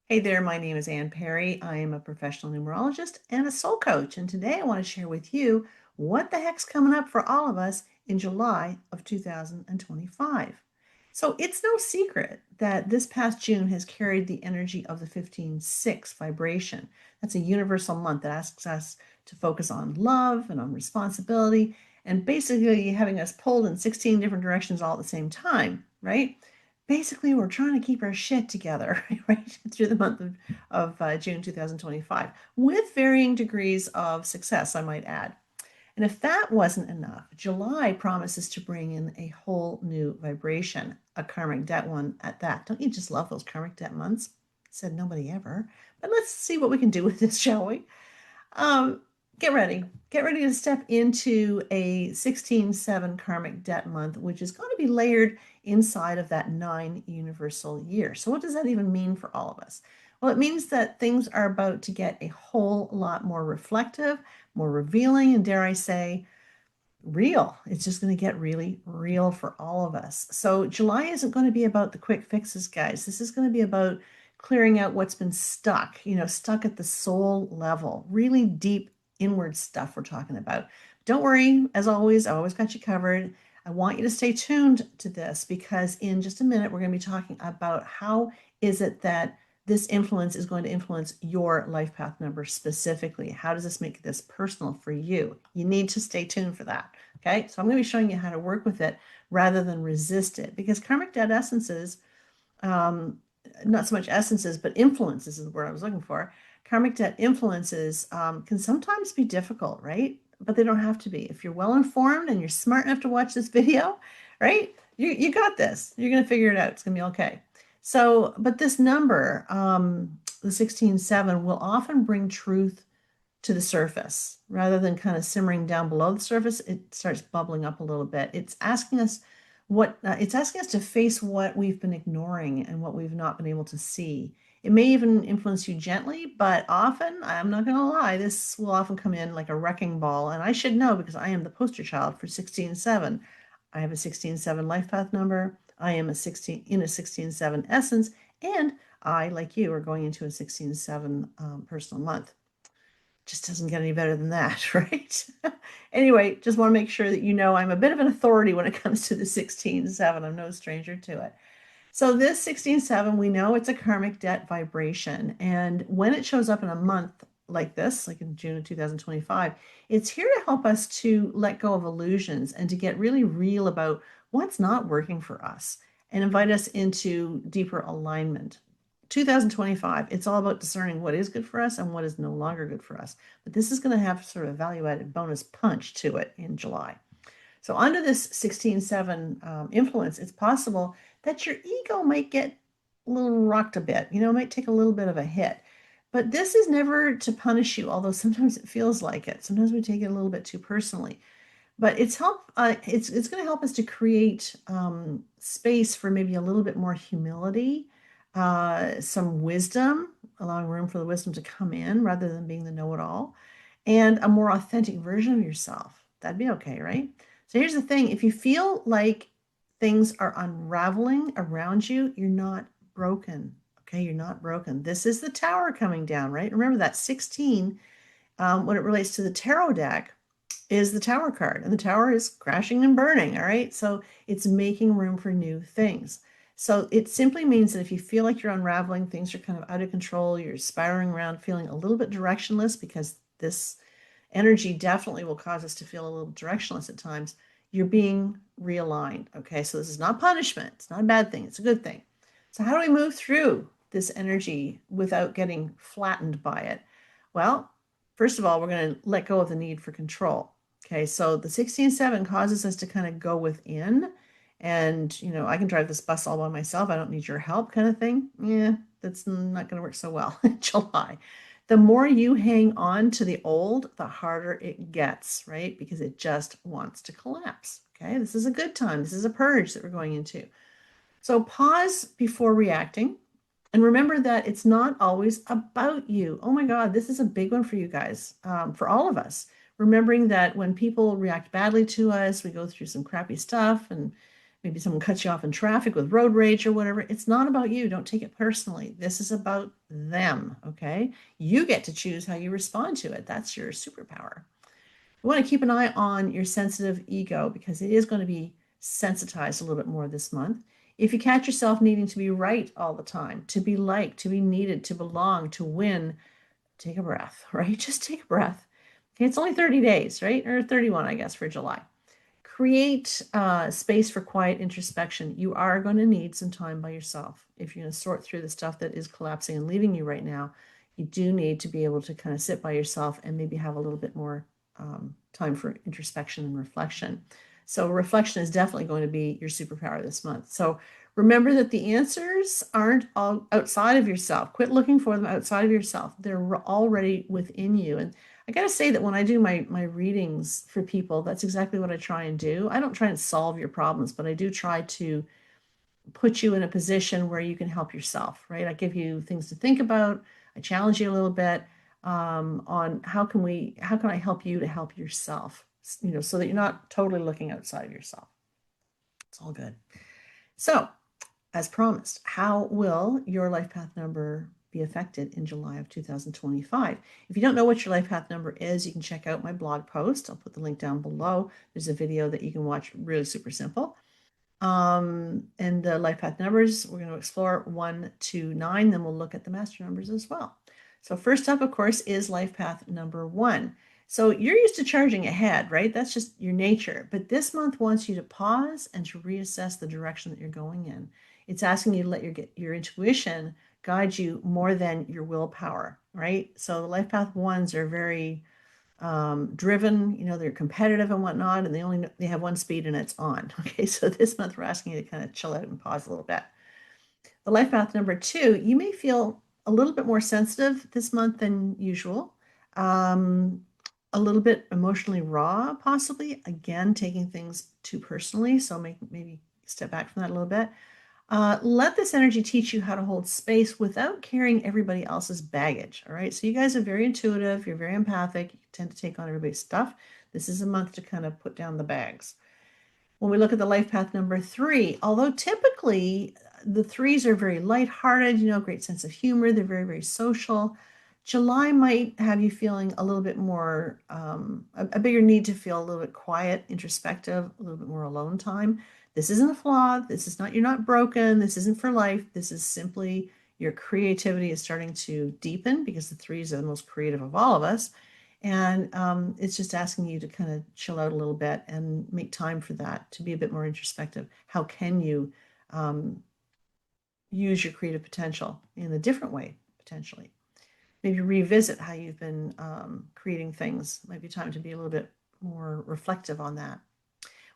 Hey there, my name is Ann Perry. I am a professional numerologist and a soul coach. And today I want to share with you what the heck's coming up for all of us in July of 2025. So it's no secret that this past June has carried the energy of the 15-6 vibration. That's a universal month that asks us to focus on love and on responsibility and basically having us pulled in 16 different directions all at the same time, right? Basically, we're trying to keep our shit together, right, through the month of June 2025, with varying degrees of success, I might add. And if that wasn't enough, July promises to bring in a whole new vibration, a karmic debt one at that. Don't you just love those karmic debt months? Said nobody ever. But let's see what we can do with this, shall we? Um, get ready. Get ready to step into a 16-7 karmic debt month, which is going to be layered inside of that 9 universal year. So, what does that even mean for all of us? Well, it means that things are about to get a whole lot more reflective, more revealing, and dare I say, real. It's just going to get really real for all of us. So, July isn't going to be about the quick fixes, guys. This is going to be about clearing out what's been stuck, stuck at the soul level, really deep inward stuff we're talking about. Don't worry, as always, I always got you covered. I want you to stay tuned to this because in just a minute, we're going to be talking about how is it that this influence is going to influence your life path number specifically. How does this make this personal for you? You need to stay tuned for that. Okay, so I'm going to be showing you how to work with it rather than resist it because karmic debt essences, um, not so much essences, but influences is the word I was looking for. Karmic debt influences can sometimes be difficult, right? But they don't have to be. If you're well informed and you're smart enough to watch this video, right? You got this. You're going to figure it out. It's going to be okay. So, but this number, the 16-7, will often bring truth to the surface rather than kind of simmering down below the surface. It starts bubbling up a little bit. It's asking us to face what we've been ignoring and what we've not been able to see. It may even influence you gently, but often, I'm not going to lie, this will often come in like a wrecking ball. And I should know because I am the poster child for 16-7. I have a 16-7 life path number. I am a 16 in a 16-7 essence, and I, like you, are going into a 16-7 personal month. Just doesn't get any better than that, right? Anyway, just want to make sure that you know I'm a bit of an authority when it comes to the 16-7. I'm no stranger to it. So this 16-7, we know it's a karmic debt vibration. And when it shows up in a month like this, like in June of 2025, it's here to help us to let go of illusions and to get really real about what's not working for us and invite us into deeper alignment. 2025, it's all about discerning what is good for us and what is no longer good for us. But this is going to have sort of value-added bonus punch to it in July. So under this 16-7 influence, it's possible that your ego might get a little rocked a bit, it might take a little bit of a hit. But this is never to punish you, although sometimes it feels like it. Sometimes we take it a little bit too personally. But it's going to help us to create space for maybe a little bit more humility, some wisdom, allowing room for the wisdom to come in rather than being the know-it-all, and a more authentic version of yourself. That'd be okay, right? So here's the thing. If you feel like things are unraveling around you, you're not broken. Okay, you're not broken. This is the tower coming down, right? Remember that 16, when it relates to the tarot deck, is the tower card, and the tower is crashing and burning. All right, so it's making room for new things. So it simply means that if you feel like you're unraveling, things are kind of out of control, you're spiraling around, feeling a little bit directionless, because this energy definitely will cause us to feel a little directionless at times. You're being realigned. Okay, so this is not punishment. It's not a bad thing. It's a good thing. So how do we move through this energy without getting flattened by it? Well, first of all, we're going to let go of the need for control. Okay, so the 16-7 causes us to kind of go within and, I can drive this bus all by myself. I don't need your help kind of thing. Yeah, that's not going to work so well in July. The more you hang on to the old, the harder it gets, right? Because it just wants to collapse. Okay, this is a good time. This is a purge that we're going into. So pause before reacting. And remember that it's not always about you. Oh my God, this is a big one for you guys, for all of us. Remembering that when people react badly to us, we go through some crappy stuff and maybe someone cuts you off in traffic with road rage or whatever. It's not about you. Don't take it personally. This is about them, okay? You get to choose how you respond to it. That's your superpower. You want to keep an eye on your sensitive ego because it is going to be sensitized a little bit more this month. If you catch yourself needing to be right all the time, to be liked, to be needed, to belong, to win, take a breath, right? Just take a breath. Okay, it's only 30 days, right? Or 31, I guess, for July. Create space for quiet introspection. You are going to need some time by yourself. If you're going to sort through the stuff that is collapsing and leaving you right now, you do need to be able to kind of sit by yourself and maybe have a little bit more time for introspection and reflection. So reflection is definitely going to be your superpower this month. So remember that the answers aren't all outside of yourself. Quit looking for them outside of yourself. They're already within you. And I got to say that when I do my readings for people, that's exactly what I try and do. I don't try and solve your problems, but I do try to put you in a position where you can help yourself, right? I give you things to think about. I challenge you a little bit on how can I help you to help yourself, so that you're not totally looking outside of yourself. It's all good. So, as promised, how will your life path number be affected in July of 2025? If you don't know what your life path number is, you can check out my blog post. I'll put the link down below. There's a video that you can watch, really super simple. And the life path numbers, we're going to explore 1 to 9, then we'll look at the master numbers as well. So first up, of course, is life path number 1. So you're used to charging ahead, right? That's just your nature. But this month wants you to pause and to reassess the direction that you're going in. It's asking you to let your intuition guide you more than your willpower, right? So the life path ones are very driven, they're competitive and whatnot, and they have one speed and it's on. Okay, so this month we're asking you to kind of chill out and pause a little bit. The life path number 2, you may feel a little bit more sensitive this month than usual, a little bit emotionally raw, possibly, again, taking things too personally, so maybe step back from that a little bit. Let this energy teach you how to hold space without carrying everybody else's baggage. All right. So you guys are very intuitive. You're very empathic. You tend to take on everybody's stuff. This is a month to kind of put down the bags. When we look at the life path number 3, although typically the 3s are very lighthearted, great sense of humor. They're very, very social. July might have you feeling a little bit more, a bigger need to feel a little bit quiet, introspective, a little bit more alone time. This isn't a flaw. You're not broken. This isn't for life. This is simply your creativity is starting to deepen because the 3s are the most creative of all of us. And it's just asking you to kind of chill out a little bit and make time for that, to be a bit more introspective. How can you use your creative potential in a different way, potentially? Maybe revisit how you've been creating things. Might be time to be a little bit more reflective on that.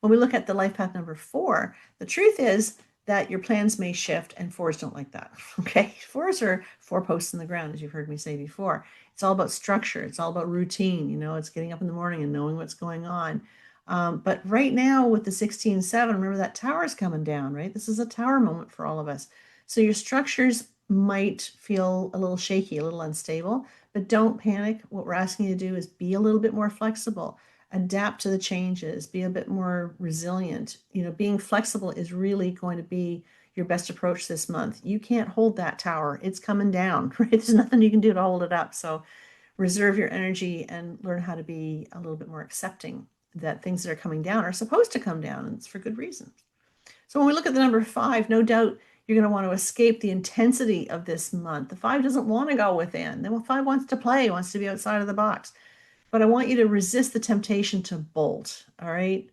When we look at the life path number 4, the truth is that your plans may shift, and 4s don't like that. Okay, 4s are 4 posts in the ground, as you've heard me say before. It's all about structure. It's all about routine. It's getting up in the morning and knowing what's going on. But right now with the 16-7, remember that tower is coming down, right? This is a tower moment for all of us. So your structures might feel a little shaky, a little unstable, but don't panic. What we're asking you to do is be a little bit more flexible, adapt to the changes, be a bit more resilient. Being flexible is really going to be your best approach this month. You can't hold that tower. It's coming down, right? There's nothing you can do to hold it up. So reserve your energy and learn how to be a little bit more accepting that things that are coming down are supposed to come down, and it's for good reasons. So when we look at the number 5, no doubt you're going to want to escape the intensity of this month. The 5 doesn't want to go within. The 5 wants to play, wants to be outside of the box. But I want you to resist the temptation to bolt, all right?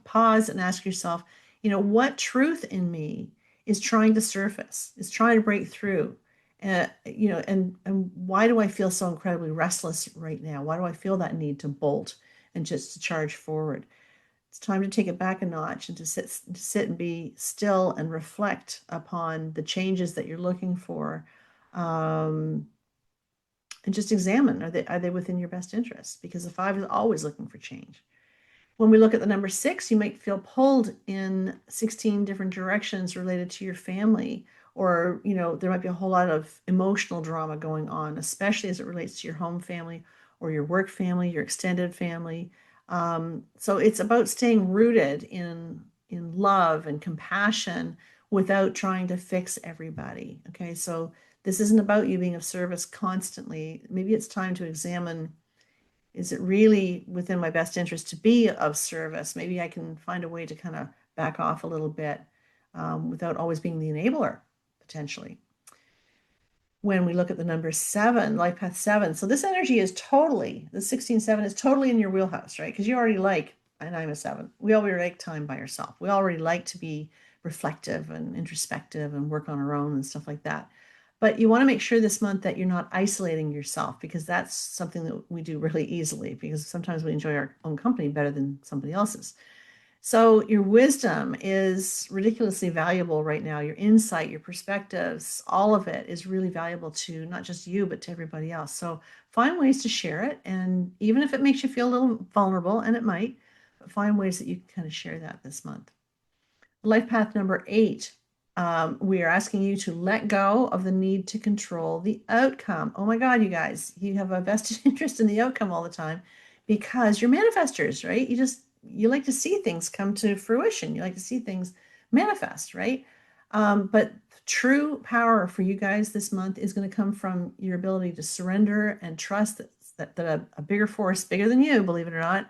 Pause and ask yourself, what truth in me is trying to surface, is trying to break through? And why do I feel so incredibly restless right now? Why do I feel that need to bolt and just to charge forward? It's time to take it back a notch and to sit and be still and reflect upon the changes that you're looking for. And just examine, are they within your best interest? Because the 5 is always looking for change. When we look at the number 6, you might feel pulled in 16 different directions related to your family, or there might be a whole lot of emotional drama going on, especially as it relates to your home family or your work family, your extended family. So it's about staying rooted in in love and compassion without trying to fix everybody. Okay, so this isn't about you being of service constantly. Maybe it's time to examine, is it really within my best interest to be of service? Maybe I can find a way to kind of back off a little bit without always being the enabler, potentially. When we look at the number 7, life path 7, so this energy is totally, the 16-7 is totally in your wheelhouse, right? Because you already like, and I'm a 7, we already like time by ourselves. We already like to be reflective and introspective and work on our own and stuff like that. But you want to make sure this month that you're not isolating yourself, because that's something that we do really easily, because sometimes we enjoy our own company better than somebody else's. So your wisdom is ridiculously valuable right now. Your insight, your perspectives, all of it is really valuable to not just you, but to everybody else. So find ways to share it. And even if it makes you feel a little vulnerable, and it might, but find ways that you can kind of share that this month. Life path number 8. We are asking you to let go of the need to control the outcome. Oh my God, you guys, you have a vested interest in the outcome all the time because you're manifestors, right? You like to see things come to fruition. You like to see things manifest, right? But true power for you guys this month is going to come from your ability to surrender and trust that a bigger force, bigger than you, believe it or not,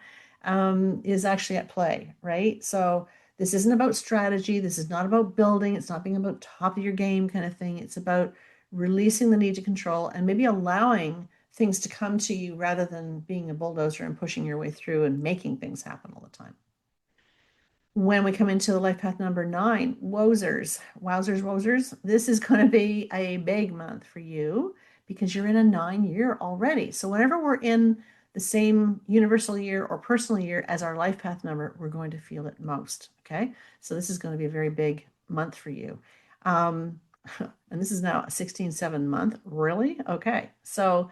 is actually at play, right? So this isn't about strategy. This is not about building. It's not being about top of your game kind of thing. It's about releasing the need to control and maybe allowing things to come to you rather than being a bulldozer and pushing your way through and making things happen all the time. When we come into the life path number 9, wowzers, this is going to be a big month for you because you're in a 9-year already. So whenever we're in the same universal year or personal year as our life path number, we're going to feel it most. Okay, so this is going to be a very big month for you. And this is now a 16-7 month. Really? Okay, so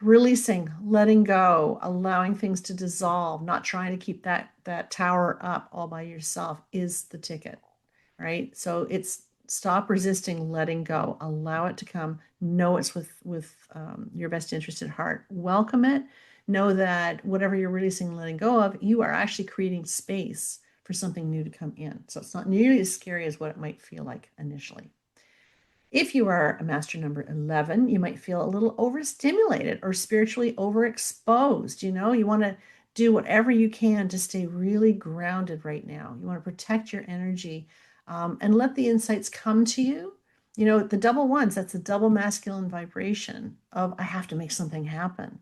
releasing, letting go, allowing things to dissolve, not trying to keep that tower up all by yourself is the ticket, right? So it's stop resisting, letting go, allow it to come, know it's with your best interest at heart, welcome it, know that whatever you're releasing and letting go of, you are actually creating space for something new to come in. So it's not nearly as scary as what it might feel like initially. If you are a master number 11, you might feel a little overstimulated or spiritually overexposed. You want to do whatever you can to stay really grounded right now. You want to protect your energy and let the insights come to you. The double ones, that's a double masculine vibration of I have to make something happen.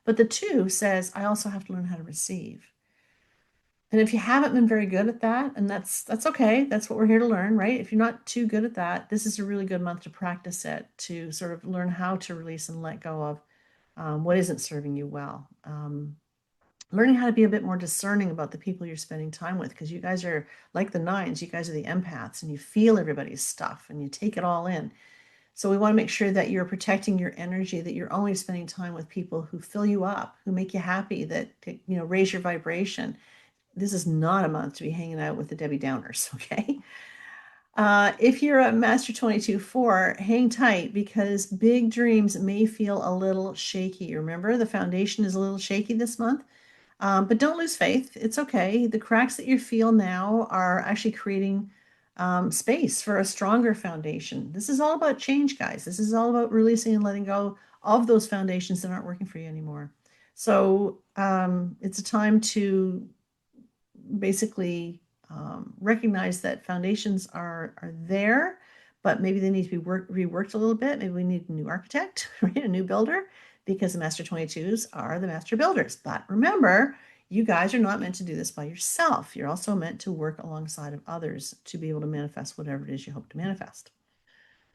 But the 2 says, I also have to learn how to receive. And if you haven't been very good at that, and that's okay, that's what we're here to learn, right? If you're not too good at that, this is a really good month to practice it, to sort of learn how to release and let go of what isn't serving you well. Learning how to be a bit more discerning about the people you're spending time with, because you guys are like the 9s, you guys are the empaths, and you feel everybody's stuff and you take it all in. So we want to make sure that you're protecting your energy, that you're only spending time with people who fill you up, who make you happy, that raise your vibration. This is not a month to be hanging out with the Debbie Downers, okay? If you're a Master 22-4, hang tight because big dreams may feel a little shaky. Remember, the foundation is a little shaky this month, but don't lose faith. It's okay. The cracks that you feel now are actually creating space for a stronger foundation. This is all about change, guys. This is all about releasing and letting go of those foundations that aren't working for you anymore. So it's a time to basically recognize that foundations are there, but maybe they need to be reworked a little bit. Maybe we need a new architect, right? A new builder, because the Master 22s are the master builders. But remember, you guys are not meant to do this by yourself. You're also meant to work alongside of others to be able to manifest whatever it is you hope to manifest.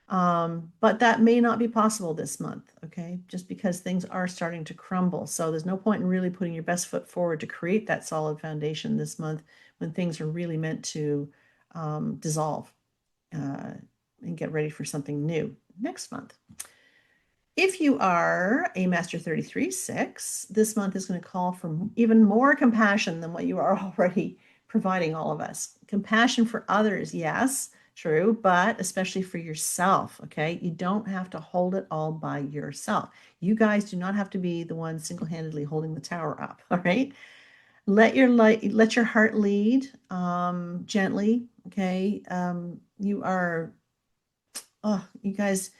But that may not be possible this month, okay? Just because things are starting to crumble. So there's no point in really putting your best foot forward to create that solid foundation this month when things are really meant to dissolve and get ready for something new next month. If you are a Master 33-6, this month is going to call for even more compassion than what you are already providing all of us. Compassion for others, yes, true, but especially for yourself, okay? You don't have to hold it all by yourself. You guys do not have to be the ones single-handedly holding the tower up, all right? let your heart lead gently. Okay. You are, oh, you guys,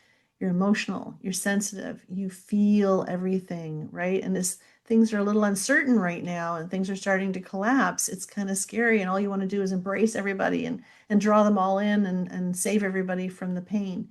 you're emotional, you're sensitive, you feel everything, right? And this things are a little uncertain right now and things are starting to collapse. It's kind of scary, and all you want to do is embrace everybody and draw them all in and save everybody from the pain.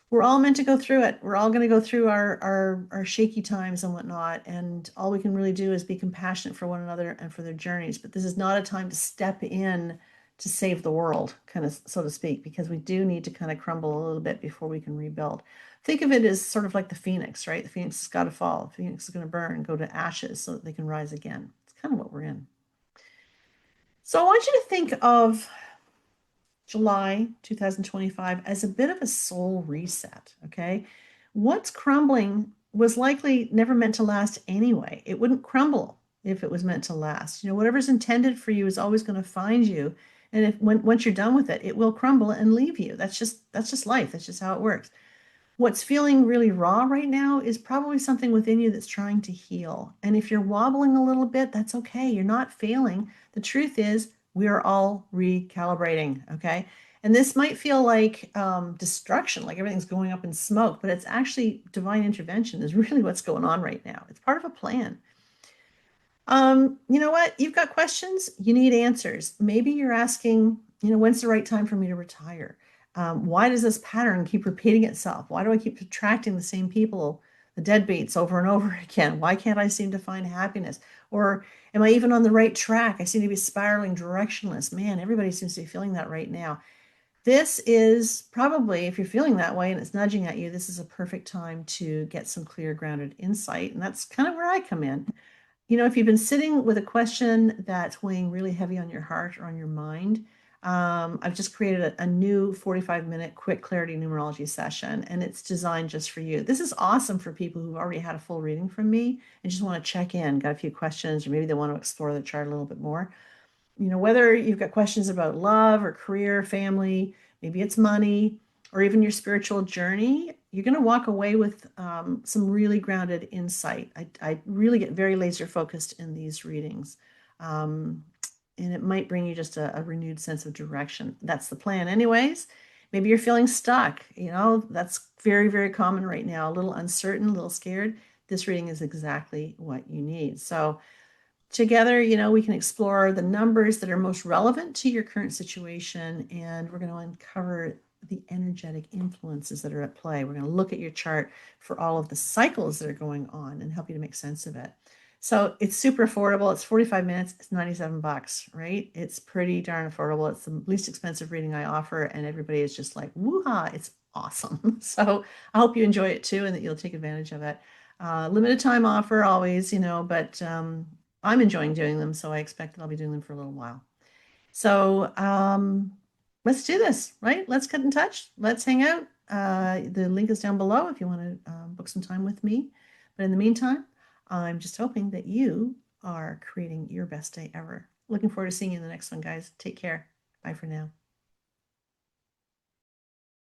We're all meant to go through it. We're all going to go through our shaky times and whatnot. And all we can really do is be compassionate for one another and for their journeys. But this is not a time to step in to save the world, kind of, so to speak, because we do need to kind of crumble a little bit before we can rebuild. Think of it as sort of like the phoenix, right? The phoenix has got to fall. The phoenix is going to burn, go to ashes so that they can rise again. It's kind of what we're in. So I want you to think of July 2025 as a bit of a soul reset. Okay. What's crumbling was likely never meant to last anyway. It wouldn't crumble if it was meant to last. Whatever's intended for you is always going to find you. And if once you're done with it, it will crumble and leave you. That's just life. That's just how it works. What's feeling really raw right now is probably something within you that's trying to heal. And if you're wobbling a little bit, that's okay. You're not failing. The truth is, we are all recalibrating. Okay. And this might feel like destruction, like everything's going up in smoke, but it's actually divine intervention, is really what's going on right now. It's part of a plan. You know what? You've got questions, you need answers. Maybe you're asking, when's the right time for me to retire? Why does this pattern keep repeating itself? Why do I keep attracting the same people, the deadbeats, over and over again? Why can't I seem to find happiness? Or am I even on the right track? I seem to be spiraling directionless. Man, everybody seems to be feeling that right now. This is probably, if you're feeling that way and it's nudging at you, this is a perfect time to get some clear, grounded insight. And that's kind of where I come in. If you've been sitting with a question that's weighing really heavy on your heart or on your mind, I've just created a new 45-minute quick clarity numerology session, and it's designed just for you. This is awesome for people who've already had a full reading from me and just want to check in, got a few questions, or maybe they want to explore the chart a little bit more. Whether you've got questions about love or career, family, maybe it's money, or even your spiritual journey, you're going to walk away with some really grounded insight. I really get very laser focused in these readings. Um, and it might bring you just a renewed sense of direction. That's the plan, anyways. Maybe you're feeling stuck. That's very, very common right now. A little uncertain, a little scared. This reading is exactly what you need. So, together, we can explore the numbers that are most relevant to your current situation, and we're going to uncover the energetic influences that are at play. We're going to look at your chart for all of the cycles that are going on and help you to make sense of it. So it's super affordable. It's 45 minutes. It's $97, right? It's pretty darn affordable. It's the least expensive reading I offer, and everybody is just like, woo-ha, it's awesome. So I hope you enjoy it too and that you'll take advantage of it. Limited time offer always, but I'm enjoying doing them, so I expect that I'll be doing them for a little while. So let's do this, right? Let's get in touch. Let's hang out. The link is down below if you want to book some time with me. But in the meantime, I'm just hoping that you are creating your best day ever. Looking forward to seeing you in the next one, guys. Take care. Bye for now.